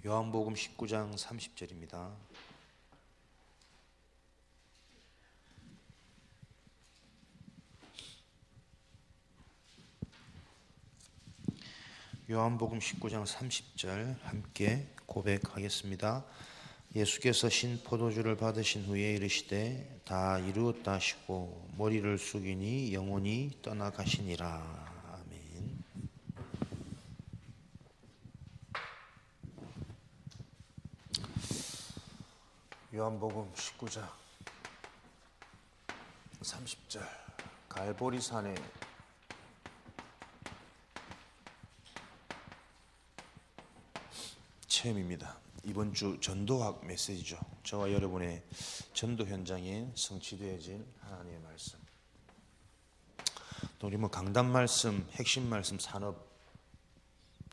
요한복음 19장 30절입니다. 요한복음 19장 30절 함께 고백하겠습니다. 예수께서 신 포도주를 받으신 후에 이르시되 다 이루었다 하시고 머리를 숙이니 영혼이 떠나가시니라. 아멘. 요한복음 19장 30절 갈보리산에 체험입니다. 이번 주 전도학 메시지죠. 저와 여러분의 전도 현장에 성취되어질 하나님의 말씀. 또 우리 강단 말씀, 핵심 말씀, 산업,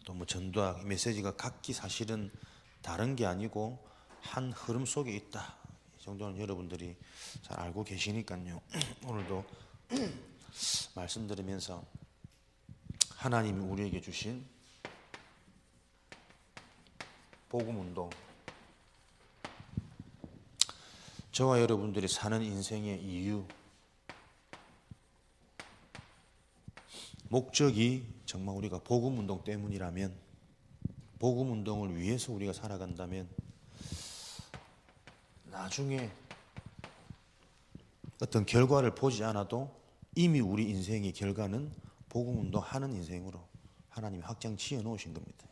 또 전도학 메시지가 각기 사실은 다른 게 아니고 한 흐름 속에 있다. 이 정도는 여러분들이 잘 알고 계시니까요. 오늘도 말씀드리면서 하나님이 우리에게 주신 복음운동, 저와 여러분들이 사는 인생의 이유, 목적이 정말 우리가 복음운동 때문이라면, 복음운동을 위해서 우리가 살아간다면 나중에 어떤 결과를 보지 않아도 이미 우리 인생의 결과는 복음운동 하는 인생으로 하나님이 확장 지어 놓으신 겁니다.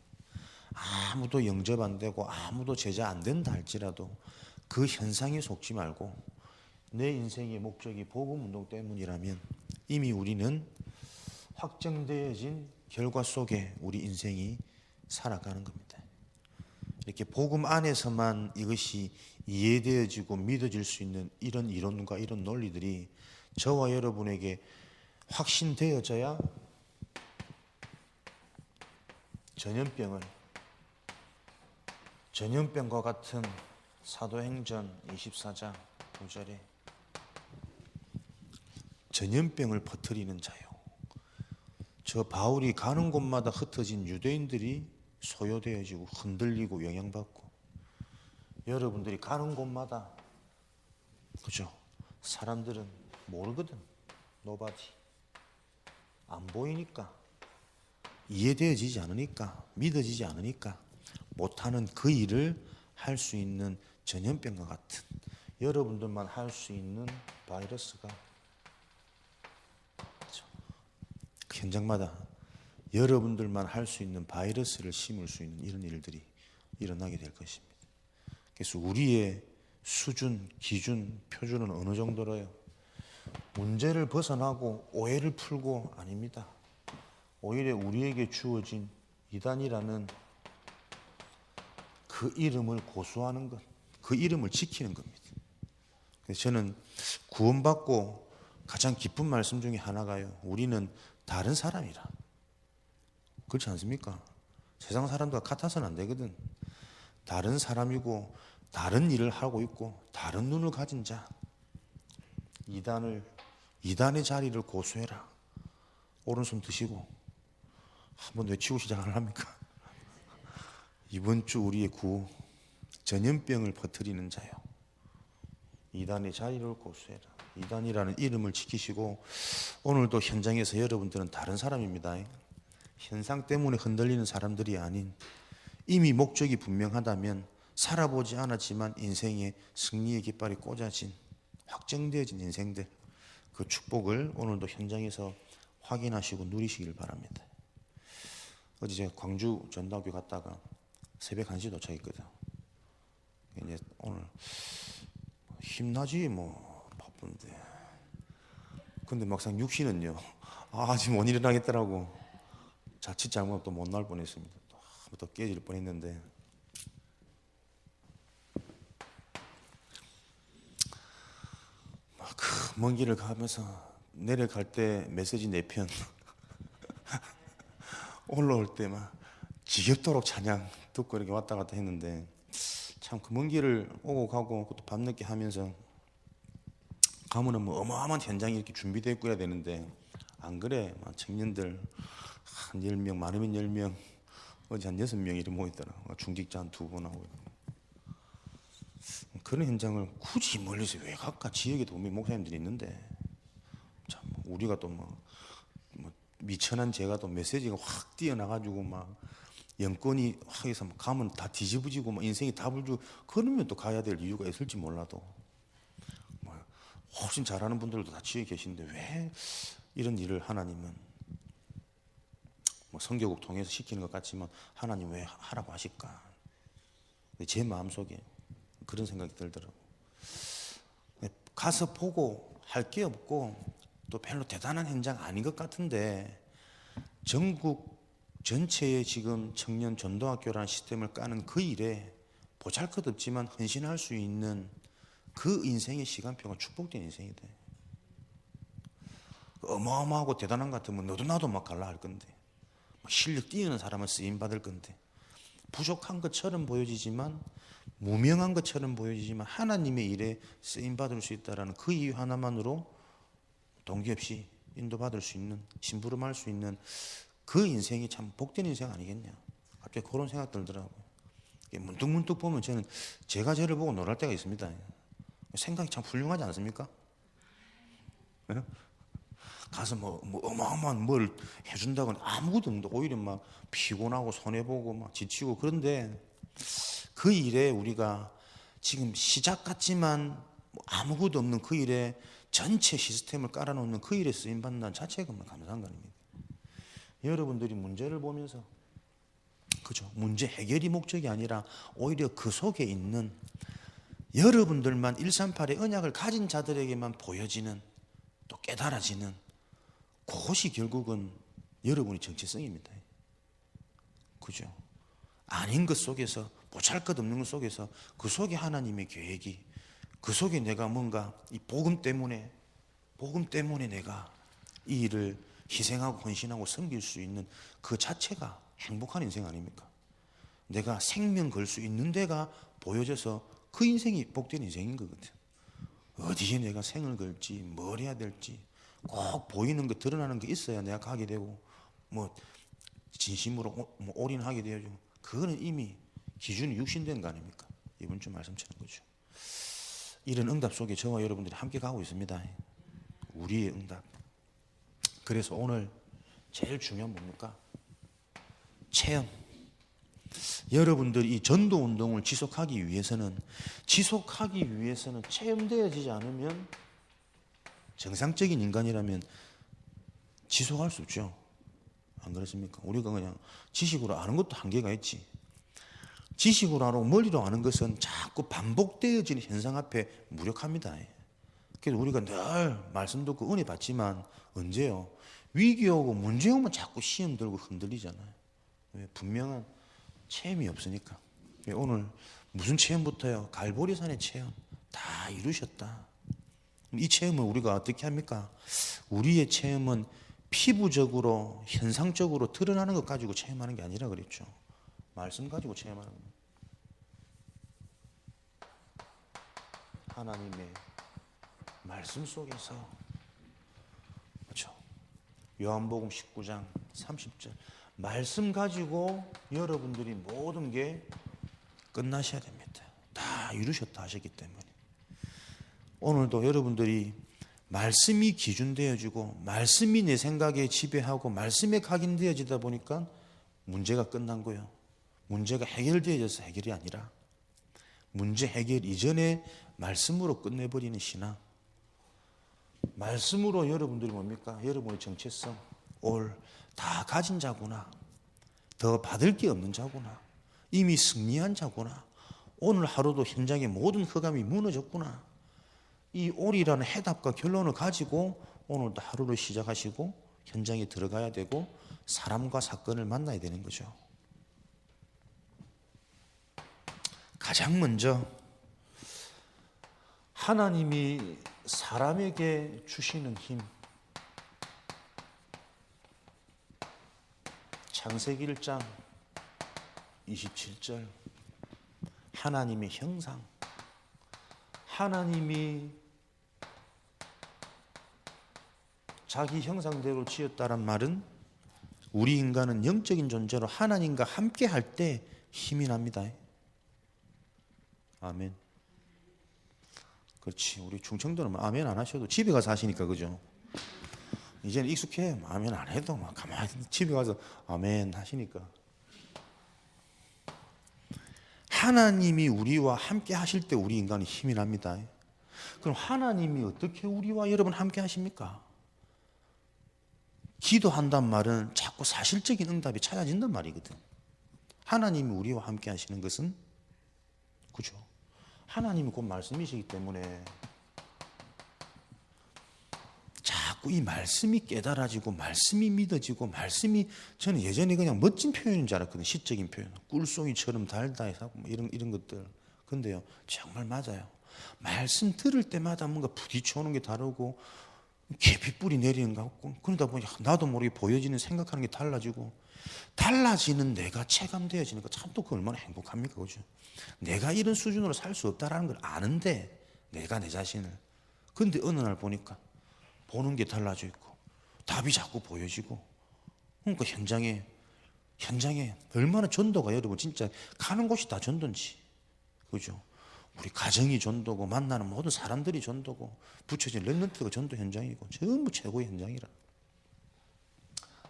아무도 영접 안 되고 아무도 제자 안 된다 할지라도 그 현상에 속지 말고 내 인생의 목적이 복음운동 때문이라면 이미 우리는 확정되어진 결과 속에 우리 인생이 살아가는 겁니다. 이렇게 복음 안에서만 이것이 이해되어지고 믿어질 수 있는 이런 이론과 이런 논리들이 저와 여러분에게 확신되어져야 전염병과 같은 사도행전 24장 9절에 전염병을 퍼뜨리는 자요. 저 바울이 가는 곳마다 흩어진 유대인들이 소요되어지고 흔들리고 영향받고, 여러분들이 가는 곳마다 그죠? 사람들은 모르거든. 노바디. 안 보이니까, 이해되어지지 않으니까, 믿어지지 않으니까 못하는 그 일을 할 수 있는 전염병과 같은, 여러분들만 할 수 있는 바이러스가 그 현장마다 여러분들만 할 수 있는 바이러스를 심을 수 있는 이런 일들이 일어나게 될 것입니다. 그래서 우리의 수준, 기준, 표준은 어느 정도로요? 문제를 벗어나고 오해를 풀고 아닙니다. 오히려 우리에게 주어진 이단이라는 그 이름을 고수하는 것, 그 이름을 지키는 겁니다. 그래서 저는 구원받고 가장 기쁜 말씀 중에 하나가요, 우리는 다른 사람이라. 그렇지 않습니까? 세상 사람들과 같아서는 안 되거든. 다른 사람이고 다른 일을 하고 있고 다른 눈을 가진 자, 이단의 자리를 고수해라. 오른손 드시고 한번 외치고 시작 안 합니까? 이번 주 우리의 구호, 전염병을 퍼뜨리는 자요, 이단의 자리를 고수해라. 이단이라는 이름을 지키시고, 오늘도 현장에서 여러분들은 다른 사람입니다. 현상 때문에 흔들리는 사람들이 아닌, 이미 목적이 분명하다면 살아보지 않았지만 인생의 승리의 깃발이 꽂아진, 확정되어진 인생들, 그 축복을 오늘도 현장에서 확인하시고 누리시길 바랍니다. 어제 제가 광주 전도학교 갔다가 새벽 1시 도착했거든. 이제 오늘 힘나지 뭐 바쁜데, 근데 막상 육신은요 아직 못 일어나겠더라고. 자칫 잘못 또 못 나올 뻔했습니다. 또 깨질 뻔했는데, 막 그 먼 길을 가면서 내려갈 때 메시지 4편 올라올 때 막 지겹도록 찬양 듣고 이렇게 왔다 갔다 했는데, 참 그 먼 길을 오고 가고 그것도 밤늦게 하면서 가면은 뭐 어마어마한 현장이 이렇게 준비되어 있고 해야 되는데 안 그래. 막 청년들 한 10명, 많으면 10명 어제 한 6명이 이렇게 모였더라고. 중직자 한 2분하고. 그런 현장을 굳이 멀리서 왜 갈까? 지역에 도미 목사님들이 있는데 참 우리가 또 뭐 미천한 제가 또 메시지가 확 뛰어나가지고 막 영권이 확 해서 가면 다 뒤집어지고 막 인생이 답을 주고 그러면 또 가야 될 이유가 있을지 몰라도 뭐 훨씬 잘하는 분들도 다 지역에 계신데 왜 이런 일을 하나님은 뭐 선교국 통해서 시키는 것 같지만 하나님 왜 하라고 하실까? 제 마음속에 그런 생각이 들더라고. 가서 보고 할 게 없고 또 별로 대단한 현장 아닌 것 같은데 전국 전체에 지금 청년 전도학교라는 시스템을 까는 그 일에 보잘것없지만 헌신할 수 있는 그 인생의 시간표가 축복된 인생이 돼. 어마어마하고 대단한 것 같으면 너도 나도 막 갈라 할 건데 실력 뛰어난 사람은 쓰임 받을 건데 부족한 것처럼 보여지지만 무명한 것처럼 보여지지만 하나님의 일에 쓰임 받을 수 있다라는 그 이유 하나만으로 동기 없이 인도받을 수 있는 심부름할 수 있는 그 인생이 참 복된 인생 아니겠냐. 갑자기 그런 생각 들더라고요. 문득문득 보면 저는 제가 쟤를 보고 놀랄 때가 있습니다. 생각이 참 훌륭하지 않습니까? 네? 가서 뭐 어마어마한 뭘 해준다고는 아무것도 없는데 오히려 막 피곤하고 손해보고 막 지치고 그런데 그 일에 우리가 지금 시작 같지만 아무것도 없는 그 일에 전체 시스템을 깔아놓는 그 일에 쓰임받는다는 자체가 감사한 거 아닙니까? 여러분들이 문제를 보면서 그죠? 문제 해결이 목적이 아니라 오히려 그 속에 있는 여러분들만 138의 언약을 가진 자들에게만 보여지는 또 깨달아지는 그것이 결국은 여러분의 정체성입니다. 그죠? 아닌 것 속에서 보잘것없는 것 속에서 그 속에 하나님의 계획이 그 속에 내가 뭔가 이 복음 때문에 내가 이 일을 희생하고 헌신하고 섬길 수 있는 그 자체가 행복한 인생 아닙니까? 내가 생명 걸 수 있는 데가 보여져서 그 인생이 복된 인생인 거거든. 어디에 내가 생을 걸지 뭘 해야 될지 꼭 보이는 거 드러나는 게 있어야 내가 가게 되고 뭐 진심으로 올인하게 되죠. 그거는 이미 기준이 육신된 거 아닙니까? 이번 주 말씀처럼 거죠. 이런 응답 속에 저와 여러분들이 함께 가고 있습니다. 우리의 응답. 그래서 오늘 제일 중요한 뭡니까? 체험. 여러분들이 이 전도 운동을 지속하기 위해서는 체험되어지지 않으면 정상적인 인간이라면 지속할 수 없죠. 안 그렇습니까? 우리가 그냥 지식으로 아는 것도 한계가 있지. 지식으로 알고 머리로 아는 것은 자꾸 반복되어지는 현상 앞에 무력합니다. 그래서 우리가 늘 말씀 듣고 은혜 받지만 언제요? 위기 오고 문제 오면 자꾸 시험 들고 흔들리잖아요. 왜? 분명한 체험이 없으니까. 오늘 무슨 체험부터요? 갈보리산의 체험 다 이루셨다. 이 체험을 우리가 어떻게 합니까? 우리의 체험은 피부적으로 현상적으로 드러나는 것 가지고 체험하는 게 아니라 그랬죠. 말씀 가지고 체험하는 겁니다. 하나님의 말씀 속에서 그렇죠. 요한복음 19장 30절 말씀 가지고 여러분들이 모든 게 끝나셔야 됩니다. 다 이루셨다 하셨기 때문에 오늘도 여러분들이 말씀이 기준되어지고 말씀이 내 생각에 지배하고 말씀에 각인되어지다 보니까 문제가 끝난 거예요. 문제가 해결되어져서 해결이 아니라 문제 해결 이전에 말씀으로 끝내버리는 신앙. 말씀으로 여러분들이 뭡니까? 여러분의 정체성 다 가진 자구나. 더 받을 게 없는 자구나. 이미 승리한 자구나. 오늘 하루도 현장의 모든 흑암이 무너졌구나. 이 올이라는 해답과 결론을 가지고 오늘도 하루를 시작하시고 현장에 들어가야 되고 사람과 사건을 만나야 되는 거죠. 가장 먼저 하나님이 사람에게 주시는 힘. 창세기 1장 27절 하나님의 형상. 하나님이 자기 형상대로 지었다란 말은 우리 인간은 영적인 존재로 하나님과 함께 할 때 힘이 납니다. 아멘. 그렇지. 우리 충청도는 아멘 안 하셔도 집에 가서 하시니까 그죠? 이제는 익숙해. 아멘 안 해도 막 가만히 집에 가서 아멘 하시니까. 하나님이 우리와 함께 하실 때 우리 인간이 힘이 납니다. 그럼 하나님이 어떻게 우리와 여러분 함께 하십니까? 기도한단 말은 자꾸 사실적인 응답이 찾아진단 말이거든. 하나님이 우리와 함께 하시는 것은 그죠? 하나님이 곧 말씀이시기 때문에 자꾸 이 말씀이 깨달아지고 말씀이 믿어지고 말씀이 저는 예전에 그냥 멋진 표현인 줄 알았거든요. 시적인 표현. 꿀송이처럼 달다 해서 뭐 이런 것들. 근데요 정말 맞아요. 말씀 들을 때마다 뭔가 부딪혀오는 게 다르고 계피불이 내리는 것 같고 그러다 보니 나도 모르게 보여지는 생각하는 게 달라지는 내가 체감되어지니까 참 또 그 얼마나 행복합니까 그죠? 내가 이런 수준으로 살 수 없다라는 걸 아는데 내가 내 자신을 근데 어느 날 보니까 보는 게 달라져 있고 답이 자꾸 보여지고 그러니까 현장에 얼마나 전도가 여러분 진짜 가는 곳이 다 전도인지 그죠? 우리 가정이 전도고 만나는 모든 사람들이 전도고 붙여진 렘넌트가 전도 현장이고 전부 최고의 현장이라.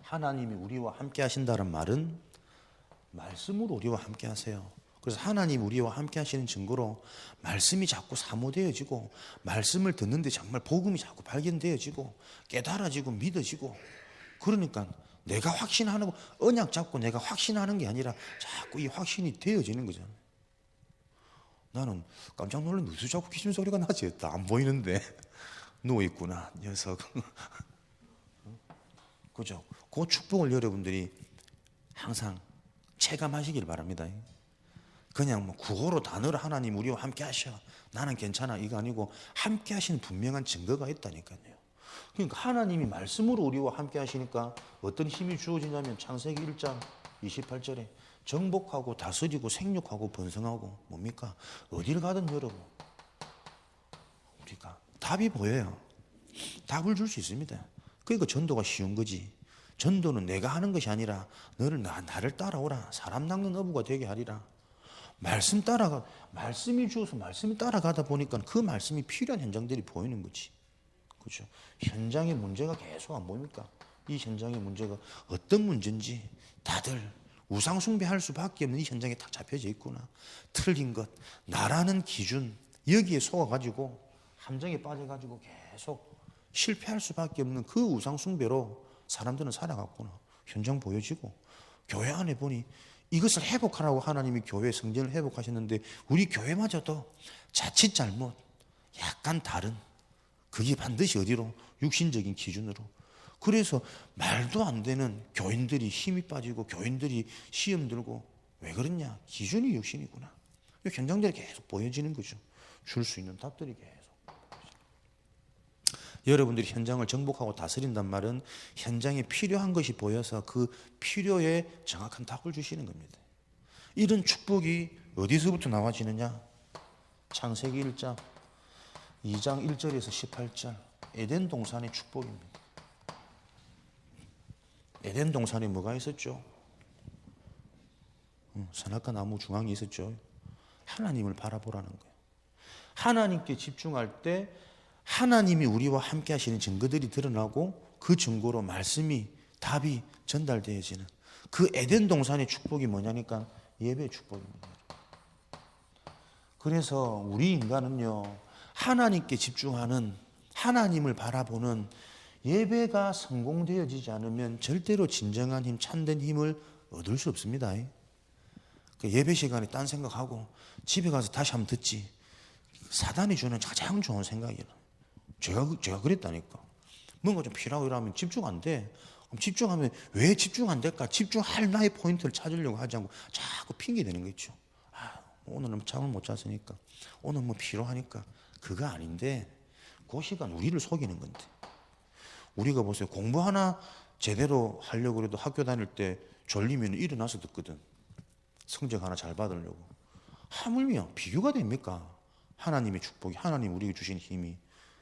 하나님이 우리와 함께 하신다는 말은 말씀으로 우리와 함께 하세요. 그래서 하나님 우리와 함께 하시는 증거로 말씀이 자꾸 사모되어지고 말씀을 듣는데 정말 복음이 자꾸 발견되어지고 깨달아지고 믿어지고 그러니까 내가 확신하는 거 언약 잡고 내가 확신하는 게 아니라 자꾸 이 확신이 되어지는 거잖아요. 나는 깜짝 놀란 어디서 자꾸 귀신 소리가 나지? 안 보이는데 누워있구나 녀석. 그죠? 그 축복을 여러분들이 항상 체감하시길 바랍니다. 그냥 뭐 구호로 단어로 하나님 우리와 함께 하셔 나는 괜찮아 이거 아니고 함께 하시는 분명한 증거가 있다니까요. 그러니까 하나님이 말씀으로 우리와 함께 하시니까 어떤 힘이 주어지냐면 창세기 1장 28절에 정복하고 다스리고 생육하고 번성하고 뭡니까? 어디를 가든 여러분 우리가 답이 보여요. 답을 줄 수 있습니다. 그러니까 전도가 쉬운 거지. 전도는 내가 하는 것이 아니라 너를 나를 따라오라. 사람 낚는 어부가 되게 하리라. 말씀이 주어서 말씀이 따라가다 보니까 그 말씀이 필요한 현장들이 보이는 거지. 그렇죠? 현장의 문제가 계속 안 보입니까? 이 현장의 문제가 어떤 문제인지 다들 우상 숭배할 수밖에 없는 이 현장에 딱 잡혀져 있구나. 틀린 것, 나라는 기준 여기에 속아가지고 함정에 빠져가지고 계속 실패할 수밖에 없는 그 우상 숭배로 사람들은 살아갔구나. 현장 보여지고 교회 안에 보니 이것을 회복하라고 하나님이 교회 성전을 회복하셨는데 우리 교회마저도 자칫 잘못 약간 다른 그게 반드시 어디로? 육신적인 기준으로. 그래서 말도 안 되는 교인들이 힘이 빠지고 교인들이 시험 들고 왜 그러냐? 기준이 육신이구나. 현장들이 계속 보여지는 거죠. 줄 수 있는 답들이 계속. 여러분들이 현장을 정복하고 다스린단 말은 현장에 필요한 것이 보여서 그 필요에 정확한 답을 주시는 겁니다. 이런 축복이 어디서부터 나와지느냐? 창세기 1장 2장 1절에서 18절 에덴 동산의 축복입니다. 에덴 동산에 뭐가 있었죠? 선악과 나무 중앙에 있었죠. 하나님을 바라보라는 거예요. 하나님께 집중할 때 하나님이 우리와 함께 하시는 증거들이 드러나고 그 증거로 말씀이 답이 전달되어지는 그 에덴 동산의 축복이 뭐냐니까 예배의 축복입니다. 그래서 우리 인간은요 하나님께 집중하는 하나님을 바라보는 예배가 성공되어지지 않으면 절대로 진정한 힘, 참된 힘을 얻을 수 없습니다. 그 예배 시간에 딴 생각하고 집에 가서 다시 한번 듣지. 사단이 주는 가장 좋은 생각이라. 제가 그랬다니까. 뭔가 좀 필요하고 이러면 집중 안 돼. 그럼 집중하면 왜 집중 안 될까? 집중할 나의 포인트를 찾으려고 하지 않고 자꾸 핑계 대는 거 있죠. 오늘은 잠을 못 잤으니까, 오늘 뭐 필요하니까. 그거 아닌데 그 시간 우리를 속이는 건데. 우리가 보세요. 공부 하나 제대로 하려고 해도 학교 다닐 때 졸리면 일어나서 듣거든. 성적 하나 잘 받으려고. 하물며 비교가 됩니까? 하나님의 축복이, 하나님 우리에게 주신 힘이.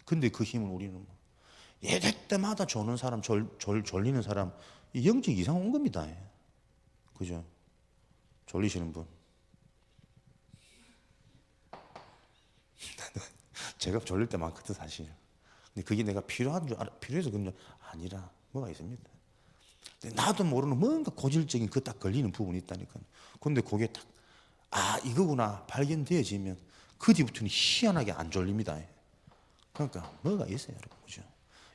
근데 그 힘을 우리는 예배 때마다 조는 사람, 졸리는 사람 이 영적 이상 온 겁니다. 그죠? 졸리시는 분. 제가 졸릴 때 많거든 사실. 근데 그게 내가 필요한 줄 필요해서 그런 줄 아니라 뭐가 있습니다. 나도 모르는 뭔가 고질적인 그 딱 걸리는 부분이 있다니까. 근데 그게 딱 이거구나 발견되어지면 그 뒤부터는 희한하게 안 졸립니다. 그러니까 뭐가 있어요, 여러분. 그죠?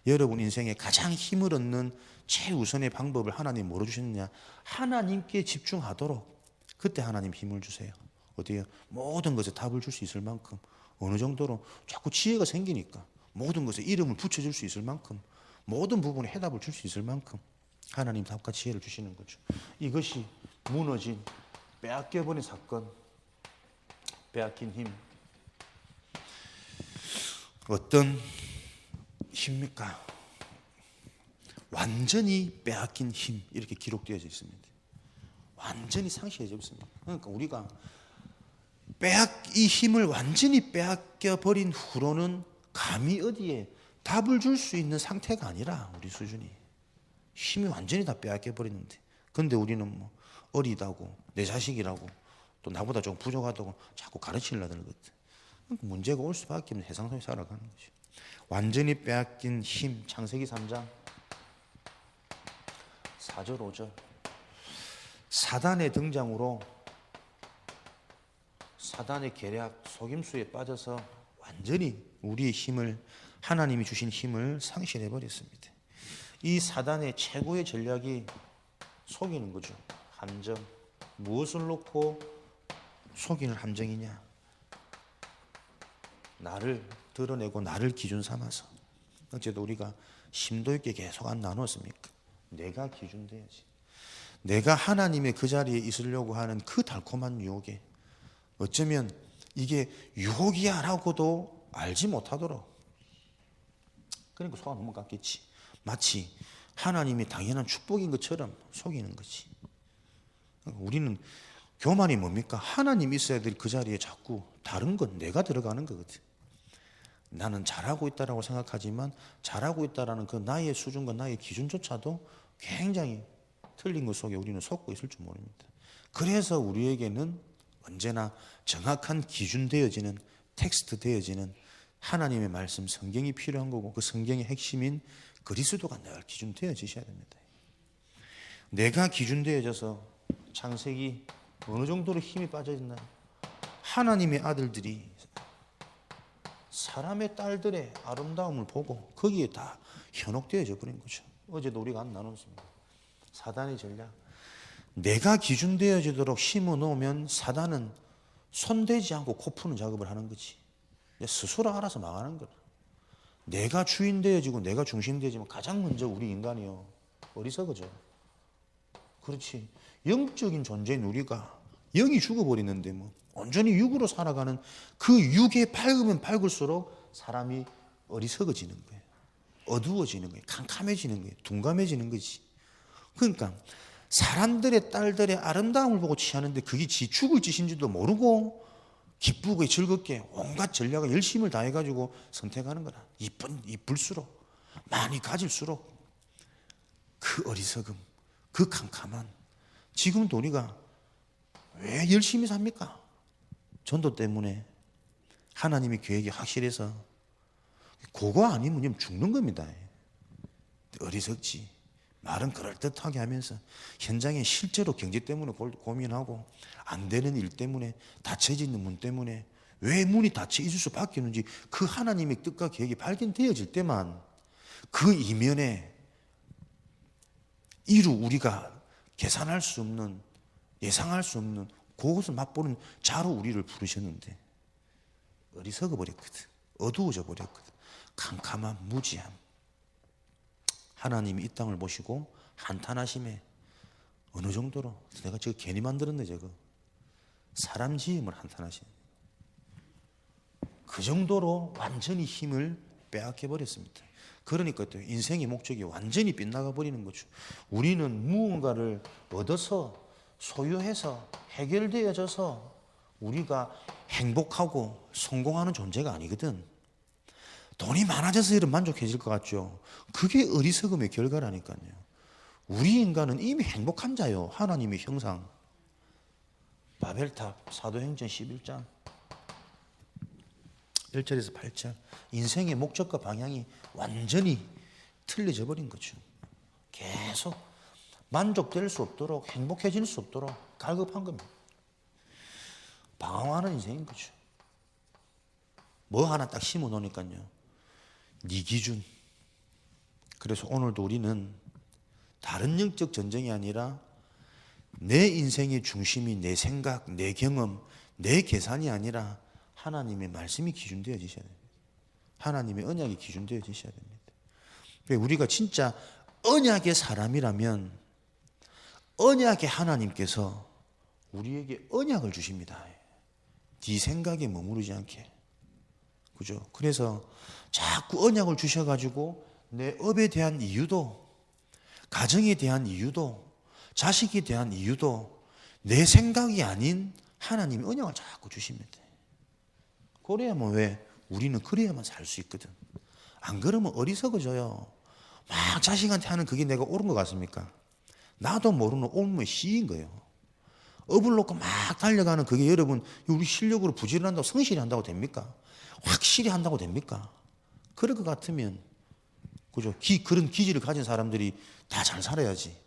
여러분 인생에 가장 힘을 얻는 최우선의 방법을 하나님 뭐로 주셨느냐? 하나님께 집중하도록 그때 하나님 힘을 주세요. 어디요? 모든 것에 답을 줄 수 있을 만큼 어느 정도로 자꾸 지혜가 생기니까 모든 것에 이름을 붙여줄 수 있을 만큼 모든 부분에 해답을 줄 수 있을 만큼 하나님 답과 지혜를 주시는 거죠. 이것이 무너진 빼앗겨버린 사건, 빼앗긴 힘. 어떤 힘입니까? 완전히 빼앗긴 힘 이렇게 기록되어져 있습니다. 완전히 상실해져 있습니다. 그러니까 우리가 이 힘을 완전히 빼앗겨버린 후로는 감히 어디에 답을 줄 수 있는 상태가 아니라 우리 수준이 힘이 완전히 다 빼앗겨버리는데 근데 우리는 뭐 어리다고 내 자식이라고 또 나보다 좀 부족하다고 자꾸 가르치려고 하는 것 같아. 그러니까 문제가 올 수밖에 없는 세상 속에 살아가는 거죠. 완전히 빼앗긴 힘. 창세기 3장 4절 5절 사단의 등장으로 사단의 계략 속임수에 빠져서 완전히 우리의 힘을 하나님이 주신 힘을 상실해 버렸습니다. 이 사단의 최고의 전략이 속이는 거죠. 함정. 무엇을 놓고 속이는 함정이냐? 나를 드러내고 나를 기준 삼아서. 어째도 우리가 심도 있게 계속 안 나눴습니까? 내가 기준 돼야지. 내가 하나님의 그 자리에 있으려고 하는 그 달콤한 유혹에 어쩌면 이게 유혹이야 라고도 알지 못하도록 그러니까 속아 넘어갔겠지. 마치 하나님이 당연한 축복인 것처럼 속이는 거지. 우리는 교만이 뭡니까? 하나님이 있어야 될 그 자리에 자꾸 다른 건 내가 들어가는 거거든. 나는 잘하고 있다라고 생각하지만 잘하고 있다라는 그 나의 수준과 나의 기준조차도 굉장히 틀린 것 속에 우리는 속고 있을 줄 모릅니다. 그래서 우리에게는 언제나 정확한 기준 되어지는 텍스트 되어지는 하나님의 말씀 성경이 필요한 거고 그 성경의 핵심인 그리스도가 늘 기준 되어지셔야 됩니다. 내가 기준 되어져서 창세기 어느 정도로 힘이 빠져있나? 하나님의 아들들이 사람의 딸들의 아름다움을 보고 거기에 다 현혹되어져 버린 거죠. 어제도 우리가 안 나눴습니다. 사단의 전략. 내가 기준되어지도록 심어 놓으면 사단은 손대지 않고 코 푸는 작업을 하는 거지. 스스로 알아서 망하는 거야. 내가 주인 되어지고 내가 중심 되어지면 가장 먼저 우리 인간이요 어리석어져. 그렇지. 영적인 존재인 우리가 영이 죽어버리는데 뭐 온전히 육으로 살아가는 그 육에 밝으면 밝을수록 사람이 어리석어지는 거예요. 어두워지는 거예요. 캄캄해지는 거예요. 둔감해지는 거지. 그러니까 사람들의 딸들의 아름다움을 보고 취하는데 그게 지 죽을 짓인지도 모르고 기쁘고 즐겁게 온갖 전략과 열심을 다해가지고 선택하는 거라. 이쁠수록 많이 가질수록 그 어리석음, 그 캄캄한. 지금도 우리가 왜 열심히 삽니까? 전도 때문에 하나님의 계획이 확실해서 그거 아니면 죽는 겁니다. 어리석지. 말은 그럴듯하게 하면서 현장에 실제로 경제 때문에 고민하고 안 되는 일 때문에 닫혀져 있는 문 때문에 왜 문이 닫혀 있을 수밖에 없는지 그 하나님의 뜻과 계획이 발견되어질 때만 그 이면에 이루 우리가 계산할 수 없는 예상할 수 없는 그것을 맛보는 자로 우리를 부르셨는데 어리석어 버렸거든. 어두워져 버렸거든. 캄캄한 무지함. 하나님이 이 땅을 보시고 한탄하심에 어느 정도로 내가 저거 괜히 만들었네 저거. 사람 지음을 한탄하심. 그 정도로 완전히 힘을 빼앗겨 버렸습니다. 그러니까 또 인생의 목적이 완전히 빗나가 버리는 거죠. 우리는 무언가를 얻어서 소유해서 해결되어져서 우리가 행복하고 성공하는 존재가 아니거든. 돈이 많아져서 이런 만족해질 것 같죠. 그게 어리석음의 결과라니까요. 우리 인간은 이미 행복한 자요. 하나님의 형상. 바벨탑 사도행전 11장 1절에서 8절. 인생의 목적과 방향이 완전히 틀려져 버린 거죠. 계속 만족될 수 없도록, 행복해질 수 없도록 갈급한 겁니다. 방황하는 인생인 거죠. 뭐 하나 딱 심어 놓으니까요, 네 기준. 그래서 오늘도 우리는 다른 영적 전쟁이 아니라 내 인생의 중심이 내 생각, 내 경험, 내 계산이 아니라 하나님의 말씀이 기준되어지셔야 됩니다. 하나님의 언약이 기준되어지셔야 됩니다. 우리가 진짜 언약의 사람이라면 언약의 하나님께서 우리에게 언약을 주십니다. 네 생각에 머무르지 않게. 그죠? 그래서 자꾸 언약을 주셔가지고 내 업에 대한 이유도, 가정에 대한 이유도, 자식에 대한 이유도 내 생각이 아닌 하나님의 언약을 자꾸 주십니다. 그래야만 왜? 우리는 그래야만 살 수 있거든. 안 그러면 어리석어져요. 막 자식한테 하는 그게 내가 옳은 것 같습니까? 나도 모르는 옳음의 시인 거예요. 업을 놓고 막 달려가는 그게 여러분 우리 실력으로 부지런한다고 성실히 한다고 됩니까? 확실히 한다고 됩니까? 그럴 것 같으면 그죠? 그런 기질을 가진 사람들이 다 잘 살아야지.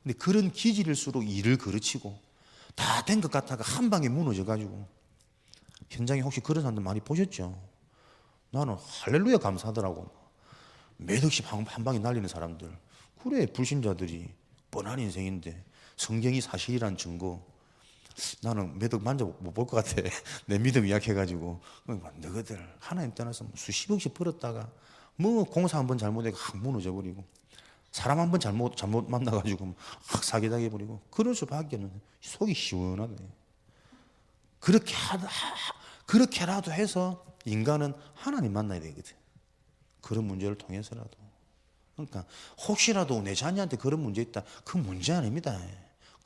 근데 그런 기질일수록 일을 그르치고 다 된 것 같다가 한 방에 무너져가지고, 현장에 혹시 그런 사람들 많이 보셨죠? 나는 할렐루야 감사하더라고. 몇 억씩 한 방에 날리는 사람들. 그래, 불신자들이 뻔한 인생인데 성경이 사실이란 증거. 나는 몇 억 만져 못 볼 것 같아. 내 믿음이 약해가지고. 너희들 하나님 떠나서 수십억씩 벌었다가 뭐 공사 한번 잘못해서 확 무너져 버리고, 사람 한번 잘못 만나가지고 확 사기당해 버리고, 그럴 수밖에 없는. 속이 시원하네. 그렇게라도 해서 인간은 하나님 만나야 되거든. 그런 문제를 통해서라도. 그러니까 혹시라도 내 자녀한테 그런 문제 있다, 그 문제 아닙니다.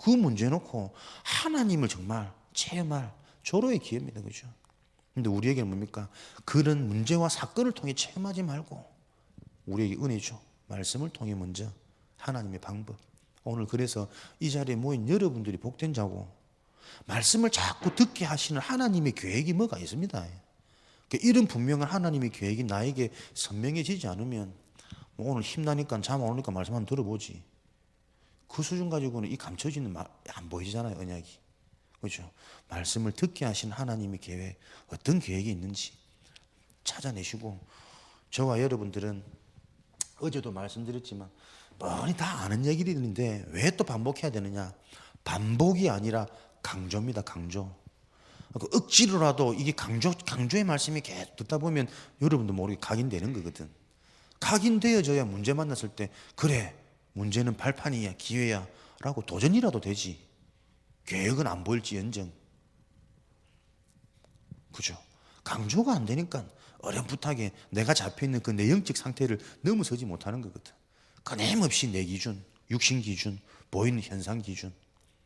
그 문제 놓고 하나님을 정말 체험할 조로의 기회입니다. 그죠? 근데 우리에게는 뭡니까? 그런 문제와 사건을 통해 체험하지 말고 우리에게 은혜죠. 말씀을 통해 먼저 하나님의 방법. 오늘 그래서 이 자리에 모인 여러분들이 복된 자고, 말씀을 자꾸 듣게 하시는 하나님의 계획이 뭐가 있습니다. 이런 분명한 하나님의 계획이 나에게 선명해지지 않으면 오늘 힘나니까 잠 안 오니까 말씀 한번 들어보지. 그 수준 가지고는 이 감춰지는 안 보이잖아요, 언약이. 그렇죠? 말씀을 듣게 하신 하나님의 계획, 어떤 계획이 있는지 찾아내시고, 저와 여러분들은 어제도 말씀드렸지만 뻔히 다 아는 얘기들인데 왜 또 반복해야 되느냐? 반복이 아니라 강조입니다, 강조. 억지로라도 이게 강조의 말씀이 계속 듣다 보면 여러분도 모르게 각인되는 거거든. 각인되어져야 문제 만났을 때, 그래, 문제는 발판이야, 기회야 라고 도전이라도 되지. 계획은 안 보일지언정. 그죠? 강조가 안 되니까 어렴풋하게 내가 잡혀있는 그 내 영적 상태를 넘어서지 못하는 거거든. 끊임없이 내 기준, 육신 기준, 보이는 현상 기준.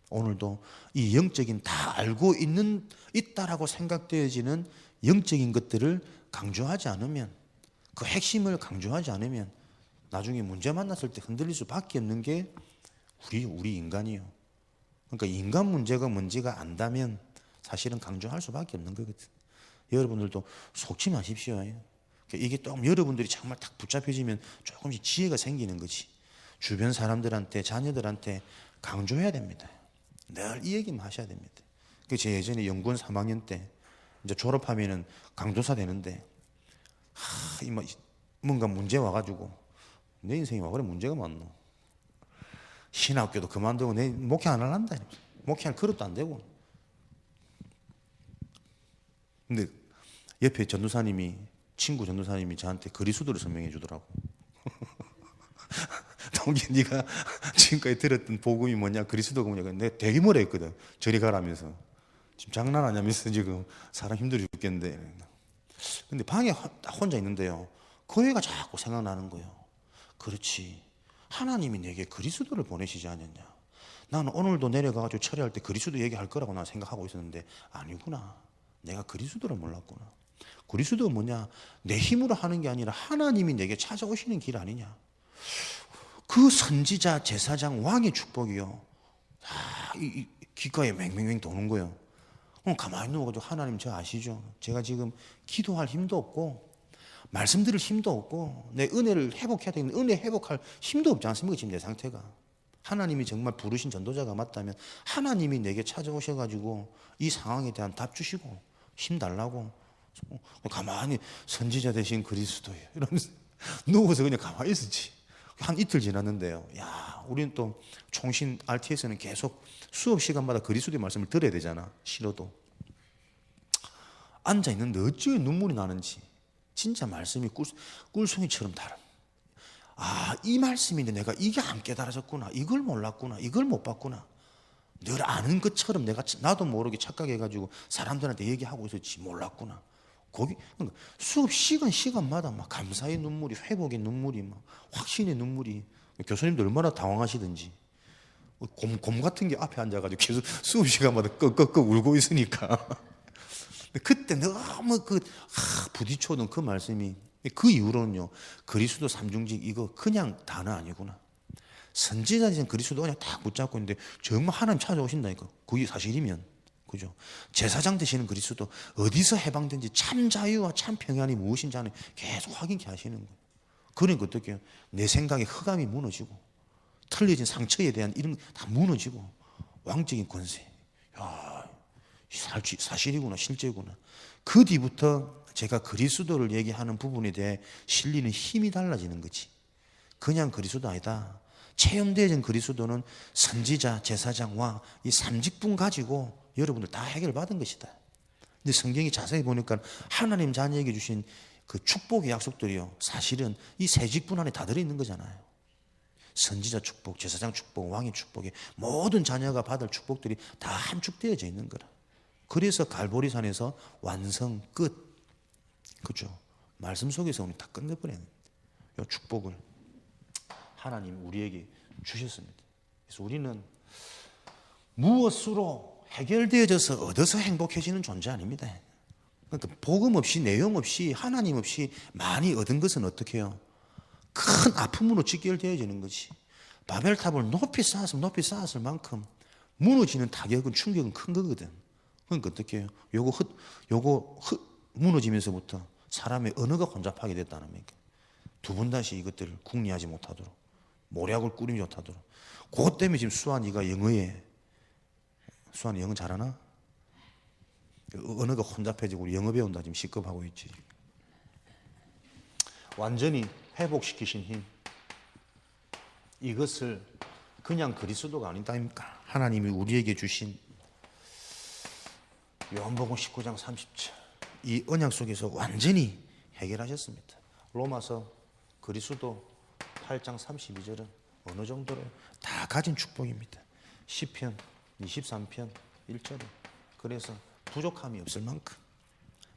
오늘도 이 영적인 다 알고 있다라고 생각되어지는 영적인 것들을 강조하지 않으면, 그 핵심을 강조하지 않으면 나중에 문제 만났을 때 흔들릴 수밖에 없는 게 우리 인간이요. 그러니까 인간 문제가 뭔지가 안다면 사실은 강조할 수밖에 없는 거거든. 여러분들도 속지 마십시오. 이게 또 여러분들이 정말 딱 붙잡혀지면 조금씩 지혜가 생기는 거지. 주변 사람들한테, 자녀들한테 강조해야 됩니다. 늘 이 얘기만 하셔야 됩니다. 제 예전에 연구원 3학년 때 이제 졸업하면은 강도사 되는데, 뭔가 문제 와가지고 내 인생에 와 그래 문제가 많노. 신학교도 그만두고 내 목회 안 할란다. 목회할 그릇도 안 되고. 근데 옆에 친구 전도사님이 저한테 그리스도를 설명해 주더라고. 동기, 네가 지금까지 들었던 복음이 뭐냐, 그리스도가 뭐냐. 내가 되게 뭐라 했거든. 저리 가라면서. 지금 장난하냐면서 지금 사람 힘들어 죽겠는데. 근데 방에 혼자 있는데요, 그 애가 자꾸 생각나는 거예요. 그렇지, 하나님이 내게 그리스도를 보내시지 않았냐. 나는 오늘도 내려가가지고 처리할 때 그리스도 얘기할 거라고 난 생각하고 있었는데 아니구나. 내가 그리스도를 몰랐구나. 그리스도가 뭐냐? 내 힘으로 하는 게 아니라 하나님이 내게 찾아오시는 길 아니냐. 그 선지자, 제사장, 왕의 축복이요. 이 귓가에 맹맹맹 도는 거예요. 가만히 누워가지고 하나님 저 아시죠? 제가 지금 기도할 힘도 없고 말씀드릴 힘도 없고 내 은혜를 회복해야 되는데 은혜 회복할 힘도 없지 않습니까? 지금 내 상태가. 하나님이 정말 부르신 전도자가 맞다면 하나님이 내게 찾아오셔가지고 이 상황에 대한 답 주시고 힘 달라고 가만히 선지자 되신 그리스도예요 이러면서 누워서 그냥 가만히 있었지. 한 이틀 지났는데요. 야, 우리는 또 총신 RTS는 계속 수업 시간마다 그리스도의 말씀을 들어야 되잖아. 싫어도. 앉아 있는데 어찌 눈물이 나는지 진짜 말씀이 꿀송이처럼 다른. 이 말씀인데 내가 이게 안 깨달아졌구나. 이걸 몰랐구나. 이걸 못 봤구나. 늘 아는 것처럼 나도 모르게 착각해가지고 사람들한테 얘기하고 있었지 몰랐구나. 그러니까 수업 시간마다 막 감사의 눈물이, 회복의 눈물이, 막 확신의 눈물이. 교수님도 얼마나 당황하시든지. 곰 같은 게 앞에 앉아가지고 계속 수업 시간마다 끄끄끄 울고 있으니까. 그때 너무 부딪혀오던 그 말씀이 그 이후로는요, 그리스도 삼중직 이거 그냥 단어 아니구나. 선지자진 그리스도 그냥 딱 붙잡고 있는데 정말 하나님 찾아오신다니까. 그게 사실이면. 그죠? 제사장 되시는 그리스도 어디서 해방된지 참 자유와 참 평안이 무엇인지 하는 계속 확인케 하시는 거예요. 그러니까 어떻게 해요? 내 생각에 흑암이 무너지고 틀려진 상처에 대한 이런 다 무너지고 왕적인 권세. 야, 사실이구나, 실제구나. 그 뒤부터 제가 그리스도를 얘기하는 부분에 대해 실리는 힘이 달라지는 거지. 그냥 그리스도 아니다. 체험되어진 그리스도는 선지자, 제사장, 왕 이 삼직분 가지고 여러분들 다 해결받은 것이다. 근데 성경이 자세히 보니까 하나님 자녀에게 주신 그 축복의 약속들이요, 사실은 이 세 직분 안에 다 들어있는 거잖아요. 선지자 축복, 제사장 축복, 왕의 축복에 모든 자녀가 받을 축복들이 다 함축되어져 있는 거라. 그래서 갈보리산에서 완성 끝. 그죠? 말씀 속에서 우리 다 끝내버렸는데 이 축복을 하나님 우리에게 주셨습니다. 그래서 우리는 무엇으로 해결되어져서 얻어서 행복해지는 존재 아닙니다. 그러니까 복음 없이 내용 없이 하나님 없이 많이 얻은 것은 어떻게 해요? 큰 아픔으로 직결되어지는 것이. 바벨탑을 높이 쌓았을 만큼 무너지는 타격은 충격은 큰 거거든. 그러니까 어떻게 해요? 요거 무너지면서부터 사람의 언어가 혼잡하게 됐다는 겁니까? 두 번 다시 이것들을 궁리하지 못하도록 모략을 꾸리지 못하도록. 그것 때문에 지금 수환이가 수환이 영어 잘하나? 언어가 혼잡해지고 우리 영어 배운다 지금 시급하고 있지. 완전히 회복시키신 힘, 이것을 그냥 그리스도가 아니다입니까? 하나님이 우리에게 주신 요한복음 19장 30절 이 언약 속에서 완전히 해결하셨습니다. 로마서 그리스도 8장 32절은 어느 정도로 다 가진 축복입니다. 시편 23편 1절은 그래서 부족함이 없을 만큼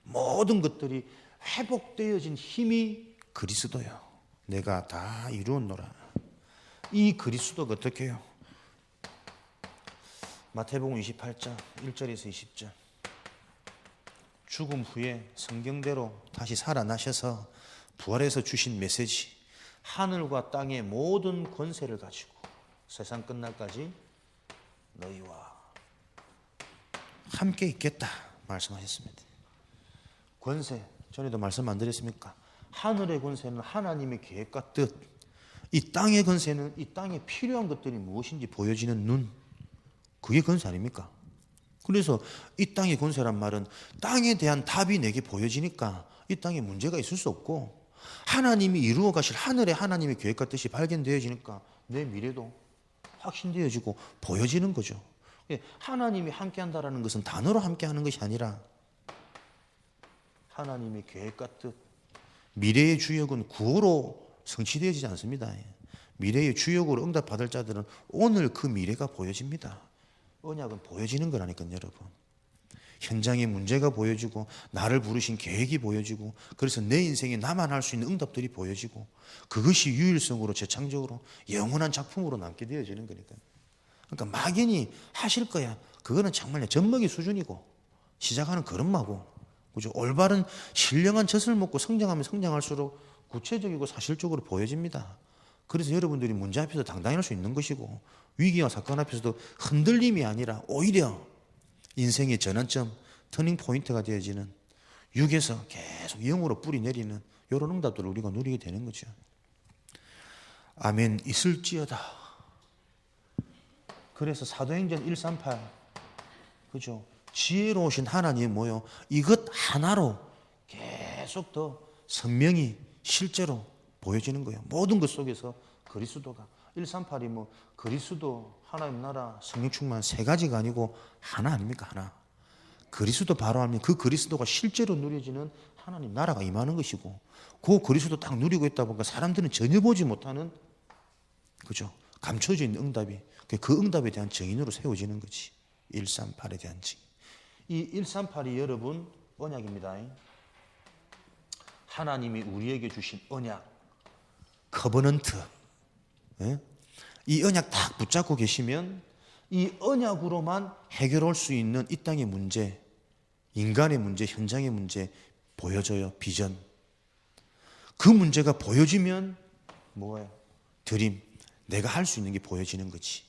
모든 것들이 회복되어진 힘이 그리스도요. 내가 다 이루었노라. 이 그리스도가 어떻게 해요? 마태복음 28장 1절에서 20절 죽음 후에 성경대로 다시 살아나셔서 부활해서 주신 메시지, 하늘과 땅의 모든 권세를 가지고 세상 끝날까지 너희와 함께 있겠다 말씀하셨습니다. 권세, 전에도 말씀 안 드렸습니까? 하늘의 권세는 하나님의 계획과 뜻, 이 땅의 권세는 이 땅에 필요한 것들이 무엇인지 보여지는 눈, 그게 권세 아닙니까? 그래서 이 땅의 권세란 말은 땅에 대한 답이 내게 보여지니까 이 땅에 문제가 있을 수 없고 하나님이 이루어 가실 하늘의 하나님의 계획과 뜻이 발견되어지니까 내 미래도 확신되어지고 보여지는 거죠. 하나님이 함께한다라는 것은 단어로 함께하는 것이 아니라 하나님의 계획과 뜻, 미래의 주역은 구호로 성취되어지지 않습니다. 미래의 주역으로 응답받을 자들은 오늘 그 미래가 보여집니다. 언약은 보여지는 거라니까요, 여러분. 현장의 문제가 보여지고 나를 부르신 계획이 보여지고 그래서 내 인생에 나만 할 수 있는 응답들이 보여지고 그것이 유일성으로 재창적으로 영원한 작품으로 남게 되어지는 거니까요. 그러니까 막연히 하실 거야. 그거는 정말 젖먹이 수준이고 시작하는 걸음마고, 그죠? 올바른 신령한 젖을 먹고 성장하면 성장할수록 구체적이고 사실적으로 보여집니다. 그래서 여러분들이 문제 앞에서 당당할 수 있는 것이고 위기와 사건 앞에서도 흔들림이 아니라 오히려 인생의 전환점, 터닝 포인트가 되어지는 육에서 계속 영으로 뿌리 내리는 이런 응답들을 우리가 누리게 되는 거죠. 아멘. 있을지어다. 그래서 사도행전 138 그죠? 지혜로우신 하나님 뭐요? 이것 하나로 계속 더 선명히 실제로 보여지는 거예요. 모든 것 속에서 그리스도가 138이 뭐 그리스도, 하나님 나라, 성령 충만 세 가지가 아니고 하나 아닙니까? 하나. 그리스도 바로 하면 그 그리스도가 실제로 누려지는 하나님 나라가 임하는 것이고 그 그리스도 딱 누리고 있다 보니까 사람들은 전혀 보지 못하는 그죠? 감춰져 있는 응답이 그 응답에 대한 증인으로 세워지는 거지. 138에 대한 증인. 이 138이 여러분 언약입니다. 하나님이 우리에게 주신 언약, 커버넌트. 이 언약 딱 붙잡고 계시면 이 언약으로만 해결할 수 있는 이 땅의 문제, 인간의 문제, 현장의 문제 보여져요. 비전. 그 문제가 보여지면 뭐예요? 드림. 내가 할 수 있는 게 보여지는 거지.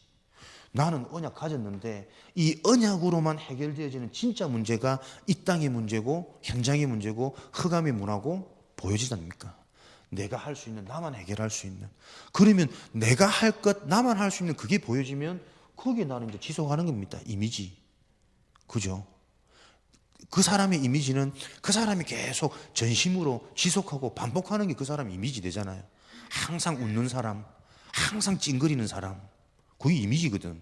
나는 언약 가졌는데 이 언약으로만 해결되어지는 진짜 문제가 이 땅의 문제고 현장의 문제고 흑암의 문화고 보여지지 않습니까? 내가 할 수 있는, 나만 해결할 수 있는. 그러면 내가 할 것, 나만 할 수 있는 그게 보여지면 거기에 나는 이제 지속하는 겁니다. 이미지. 그죠? 그 사람의 이미지는 그 사람이 계속 전심으로 지속하고 반복하는 게 그 사람 이미지 되잖아요. 항상 웃는 사람, 항상 찡그리는 사람. 그게 이미지거든.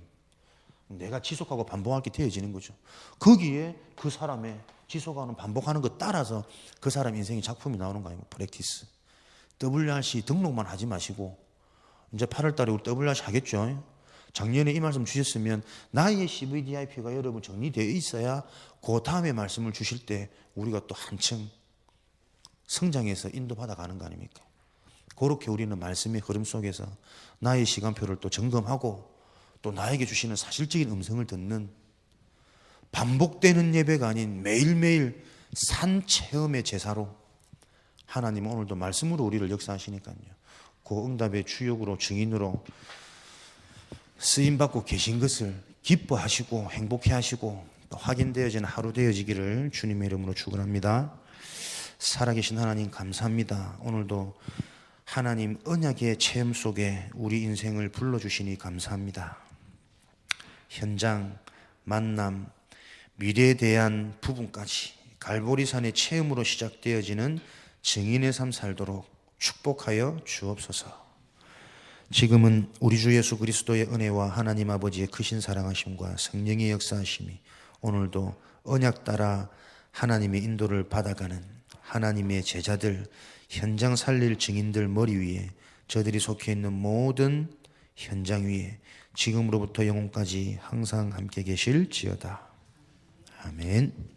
내가 지속하고 반복할 게 되어지는 거죠. 거기에 그 사람의 지속하는 반복하는 것 따라서 그 사람 인생의 작품이 나오는 거 아니에요. 프랙티스. WRC 등록만 하지 마시고 이제 8월 달에 우리 WRC 하겠죠. 작년에 이 말씀 주셨으면 나의 CVDIP가 여러분 정리되어 있어야 그 다음에 말씀을 주실 때 우리가 또 한층 성장해서 인도받아 가는 거 아닙니까? 그렇게 우리는 말씀의 흐름 속에서 나의 시간표를 또 점검하고 또 나에게 주시는 사실적인 음성을 듣는 반복되는 예배가 아닌 매일매일 산 체험의 제사로 하나님은 오늘도 말씀으로 우리를 역사하시니까요. 그 응답의 주역으로 증인으로 쓰임받고 계신 것을 기뻐하시고 행복해하시고 또 확인되어지는 하루 되어지기를 주님의 이름으로 축원합니다. 살아계신 하나님 감사합니다. 오늘도 하나님 언약의 체험 속에 우리 인생을 불러주시니 감사합니다. 현장, 만남, 미래에 대한 부분까지 갈보리산의 체험으로 시작되어지는 증인의 삶 살도록 축복하여 주옵소서. 지금은 우리 주 예수 그리스도의 은혜와 하나님 아버지의 크신 사랑하심과 성령의 역사하심이 오늘도 언약 따라 하나님의 인도를 받아가는 하나님의 제자들, 현장 살릴 증인들 머리 위에 저들이 속해 있는 모든 현장 위에 지금으로부터 영원까지 항상 함께 계실지어다. 아멘.